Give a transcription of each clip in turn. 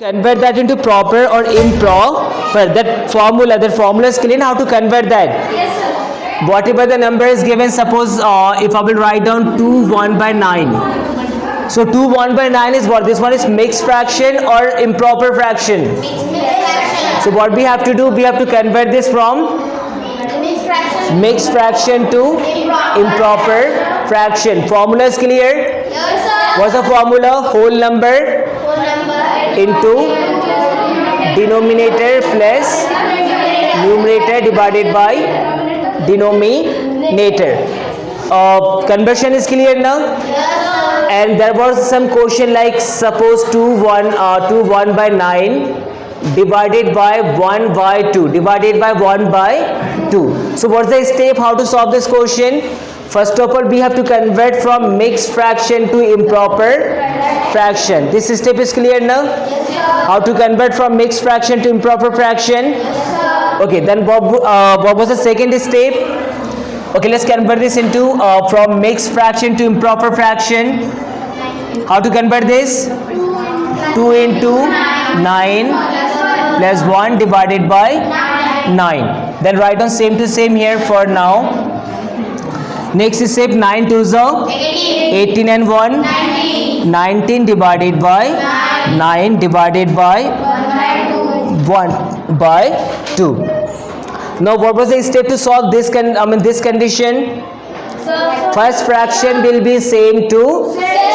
Convert that into proper or improper. That formula is clear. How to convert that? Yes, sir. Whatever the number is given, suppose if I will write down 2 1 by 9. So 2 1 by 9 is what? This one is mixed fraction or improper fraction. So what we have to do? We have to convert this from mixed fraction to improper fraction. Formula is clear. Yes, sir. What's the formula? Whole number Whole number into denominator plus numerator divided by denominator. Conversion is clear now. Yes, And there was some question like suppose 2 1 by 9 divided by 1 by 2 divided by 1 by 2. So what's the step how to solve this question? First of all, we have to convert from mixed fraction to improper fraction. This step is clear now. How to convert from mixed fraction to improper fraction? Okay, then what was the second step? Okay, let's convert this into from mixed fraction to improper fraction. How to convert this? 2 into 9 plus 1 divided by 9. Then write down same to same here for now. Next step, 9 to 18 and 1 19 divided by 9 divided by 1 by 2. Now what was the step to solve this this condition? First fraction will be same to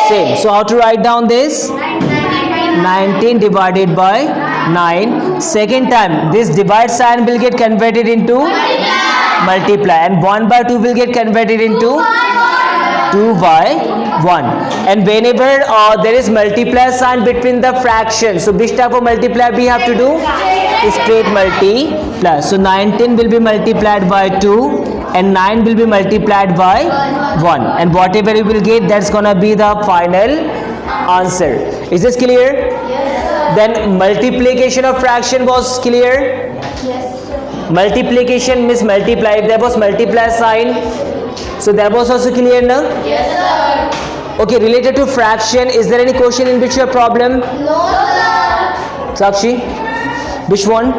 same. So how to write down this? 19 divided by 9. Second time this divide sign will get converted into multiply, and 1 by 2 will get converted into 2 by 1. And whenever there is multiply sign between the fractions, so which type of multiply we have to do? Straight multiply. So 19 will be multiplied by 2 and 9 will be multiplied by 1, and whatever you will get, that's gonna be the final answer. Is this clear? Then multiplication of fraction was clear. Multiplication means multiply. If there was multiply sign, so that was also clear now. Yes, sir. Okay, related to fraction, is there any question in which you have problem? No, sir. Sakshi, which one?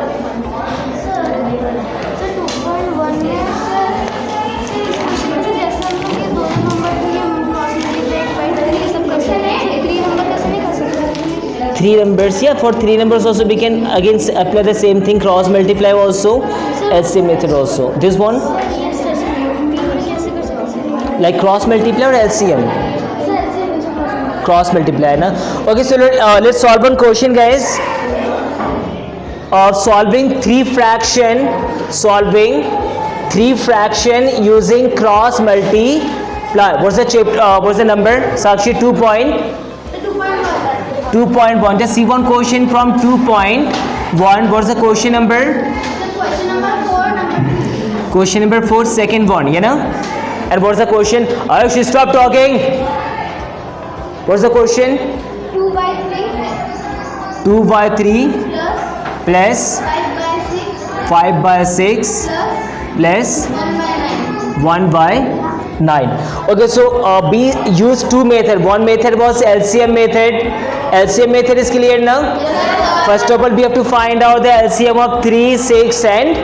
Three numbers, yeah, for 3 numbers also we can again apply the same thing, cross multiply also, LCM method also. This one, like cross multiply or LCM? Cross multiply, na? Okay, so let's solve one question, guys. Solving three fraction using cross multiply. What's the number? Sakshi, 2.1. Just see one question from 2.1. What's the question number? Question number 4. Question number 4, second one, you know? And what's the question? Ayush, stop talking. What's the question? 2 by 3 2 by 3 plus plus 5 by 6 5 by 6 plus plus 1 by 9. 1 by 9. Okay, so we use two methods. One method was LCM method. LCM method is clear now. First of all, we have to find out the LCM of 3, 6 and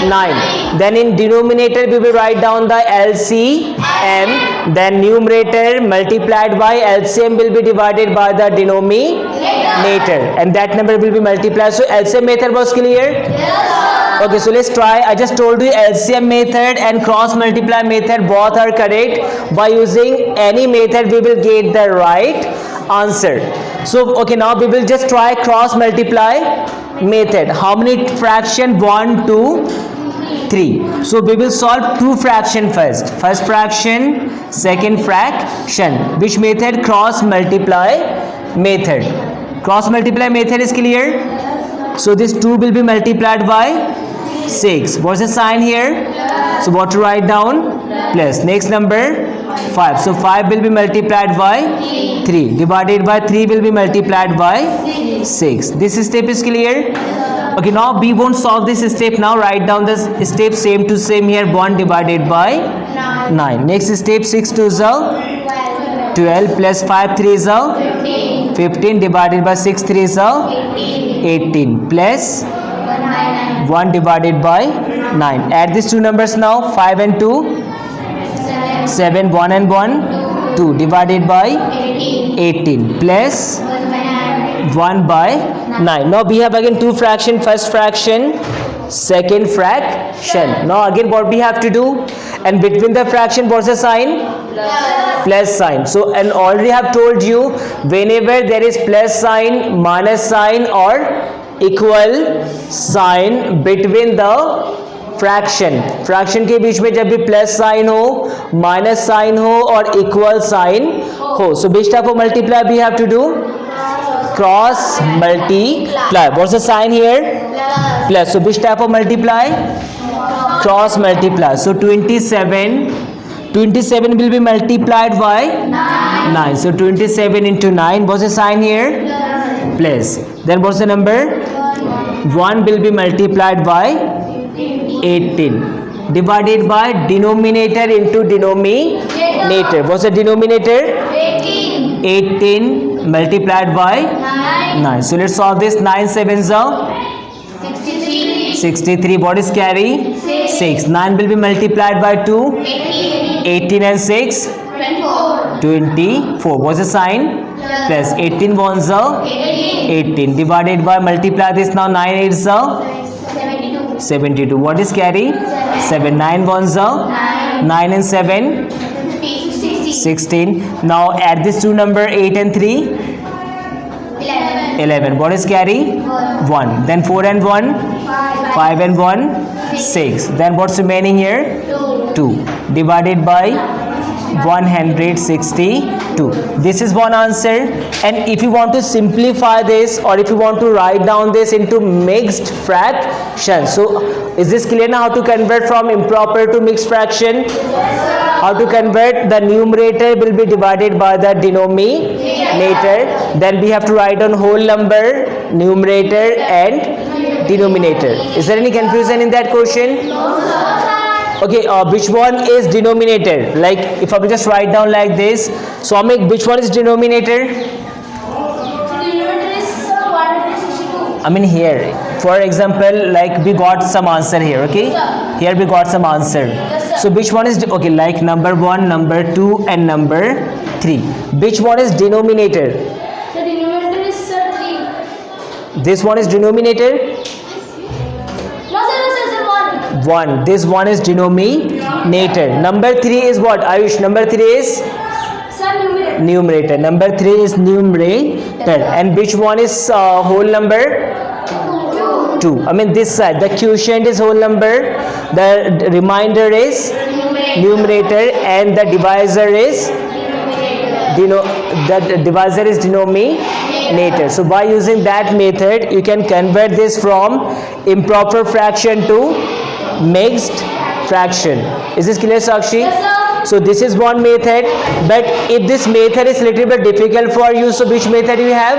9. Then in denominator we will write down the LCM. Then numerator multiplied by LCM will be divided by the denominator, and that number will be multiplied. So LCM method was clear. Okay, so let's try. I just told you LCM method and cross multiply method both are correct. By using any method we will get the right answer. So okay, now we will just try cross multiply method. How many fraction? 1 2 3. So we will solve two fraction first. First fraction, second fraction. Which method? Cross multiply method. Cross multiply method is clear. So this 2 will be multiplied by 6. What's the sign here? So what to write down? Plus. Next number 5. So 5 will be multiplied by 3. Divided by 3 will be multiplied by 6. This step is clear. Okay, now we won't solve this step now. Write down this step same to same here. 1 divided by 9. Next step, 6 to 12 plus 5 3 is 15. 15 divided by 6 3 is 18 plus 1 divided by 9. Add these two numbers now. 5 and 2, 7, 1 and 1, 2 divided by 18 plus 1 by 9. Now we have again two fraction. First fraction, second fraction. Now again what we have to do, and between the fraction what's the sign? Plus sign. So, and already have told you, whenever there is plus sign, minus sign or equal sign between the fraction के बीच में जब भी plus sign हो, minus sign हो और equal sign हो, so which type of multiply we have to do? Cross multiply. What's the sign here? Plus. So which type of multiply? Cross multiply. So 27 will be multiplied by 9. So 27 into 9, what's the sign here? Plus. Then what's the number? 1 will be multiplied by 18 divided by denominator into denominator. What's the denominator? 18 multiplied by 9. So let's solve this. 9 sevens are 63. What is carry? 6. 9 will be multiplied by 2. 18 and 6, 24. What's the sign? Plus. 18 ones are 18 divided by, multiply this now. 9 eights are 72. What is carry? 7. 9 ones are 9 and 7, 16. Now add this two number, 8 and 3, 11. What is carry? 1. Then 4 and 1, 5 and 1, 6. Then what's remaining here? 2 divided by 162. This is one answer. And if you want to simplify this, or if you want to write down this into mixed fraction, so is this clear now how to convert from improper to mixed fraction? How to convert? The numerator will be divided by the denominator. Then we have to write down whole number, numerator and denominator. Is there any confusion in that question? Okay, which one is denominator? Like if I will just write down like this, so I'll make which one is denominator? Denominator is 162. I mean here, for example, like we got some answer here, okay? Here we got some answer. So which one is, okay, like number 1, number 2 and number 3. Which one is denominator? The denominator is 3. This one is denominator? No sir, 1. 1. This one is denominator. Number 3 is what? Ayush, number 3 is Sir, numerator. numerator. Number 3 is numerator. And which one is whole number? 2. I mean this side, the quotient is whole number, the remainder is numerator, and the divisor is denominator. So by using that method, you can convert this from improper fraction to mixed fraction. Is this clear, Sakshi? Yes, sir. So this is one method, but if this method is little bit difficult for you, so which method you have?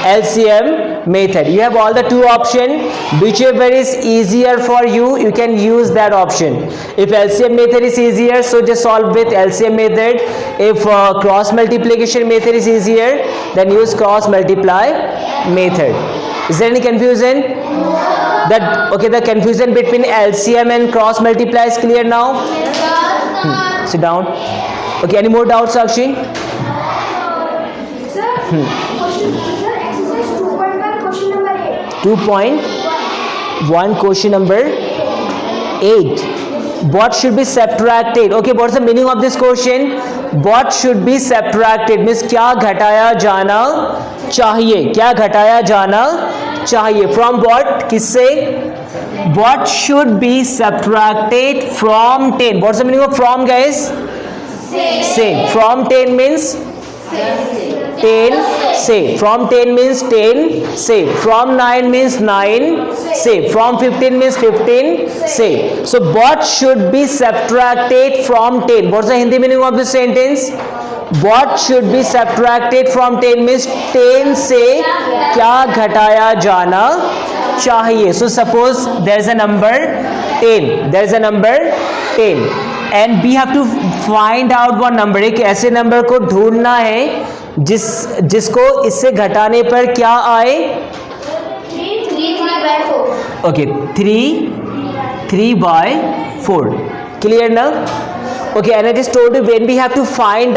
LCM method. You have all the two options. Whichever is easier for you, you can use that option. If LCM method is easier, so just solve with LCM method. If cross multiplication method is easier, then use cross multiply method. Is there any confusion? Okay, the confusion between LCM and cross multiply is clear now? Sit down. Okay, any more doubts, Sakshi? Sir, exercise 2.1 question number 8. 2.1 question number 8. What should be subtracted? Okay, what's the meaning of this question? What should be subtracted means क्या घटाया जाना चाहिए? क्या घटाया जाना चाहिए? From what? किससे? What should be subtracted from 10? What's the meaning of from, guys? Say. From 10 means 10, say. From 10 means 10, say. From 9 means 9, say. From 15 means 15, say. So what should be subtracted from 10? What's the Hindi meaning of this sentence? What should be subtracted from 10 means 10 से क्या घटाया जाना चाहिए? So suppose there is a number 10. There is a number 10. And we have to find out one number. एक ऐसे number को ढूंढना है जिसको इससे घटाने पर क्या आए? 3/4. Okay 3/4. Clear now? Okay, and I just told you when we have to find